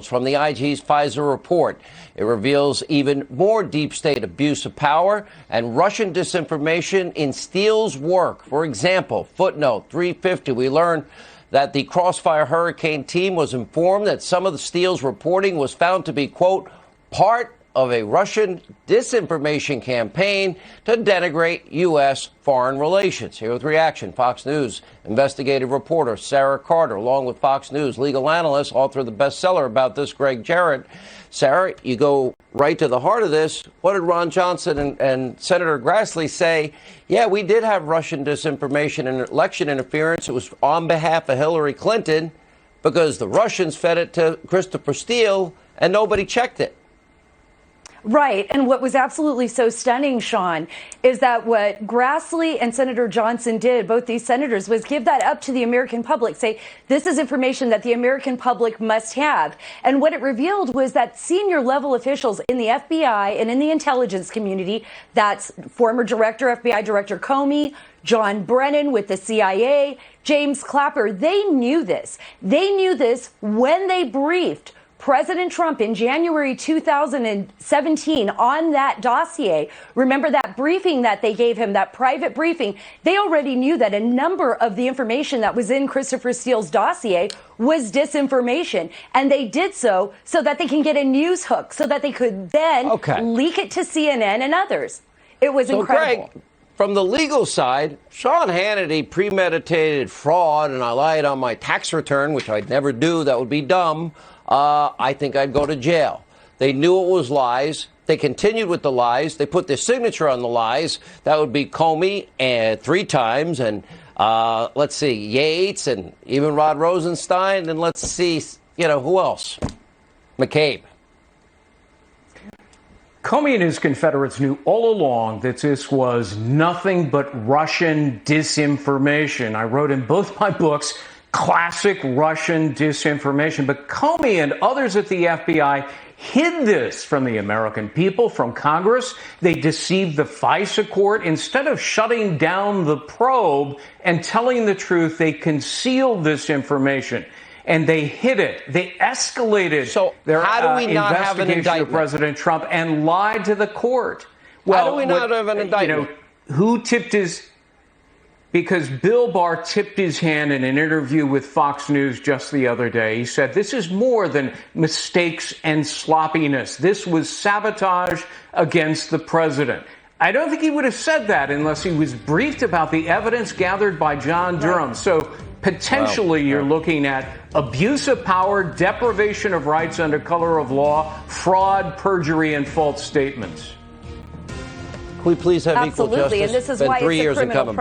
from the IG's Pfizer report. It reveals even more deep state abuse of power and Russian disinformation in Steele's work. For example, footnote 350, we learned that the Crossfire Hurricane team was informed that some of the Steele's reporting was found to be, quote, part of a Russian disinformation campaign to denigrate U.S. foreign relations. Here with reaction, Fox News investigative reporter Sarah Carter, along with Fox News legal analyst, author of the bestseller about this, Greg Jarrett. Sarah, you go right to the heart of this. What did Ron Johnson and Senator Grassley say? Yeah, we did have Russian disinformation and election interference. It was on behalf of Hillary Clinton because the Russians fed it to Christopher Steele and nobody checked it. Right. And what was absolutely so stunning, Sean, is that what Grassley and Senator Johnson did, both these senators, was give that up to the American public, say this is information that the American public must have. And what it revealed was that senior level officials in the FBI and in the intelligence community, that's former FBI Director Comey, John Brennan with the CIA, James Clapper, they knew this. They knew this when they briefed President Trump in January 2017 on that dossier. Remember that briefing that they gave him, that private briefing? They already knew that a number of the information that was in Christopher Steele's dossier was disinformation. And they did so that they can get a news hook, so that they could then leak it to CNN and others. It was incredible. Greg, from the legal side, Sean Hannity premeditated fraud, and I lied on my tax return, which I'd never do. That would be dumb. I think I'd go to jail. They knew it was lies. They continued with the lies. They put their signature on the lies. That would be Comey 3 times, and let's see, Yates, and even Rod Rosenstein, and let's see, who else? McCabe. Comey and his Confederates knew all along that this was nothing but Russian disinformation. I wrote in both my books, classic Russian disinformation. But Comey and others at the FBI hid this from the American people, from Congress. They deceived the FISA court. Instead of shutting down the probe and telling the truth, they concealed this information. And they hid it. They escalated their investigation of President Trump and lied to the court. Well, how do we not have an indictment? Who tipped his... Because Bill Barr tipped his hand in an interview with Fox News just the other day. He said, this is more than mistakes and sloppiness. This was sabotage against the president. I don't think he would have said that unless he was briefed about the evidence gathered by John Durham. So potentially you're looking at abuse of power, deprivation of rights under color of law, fraud, perjury, and false statements. Can we please have equal justice? And this is why it's a criminal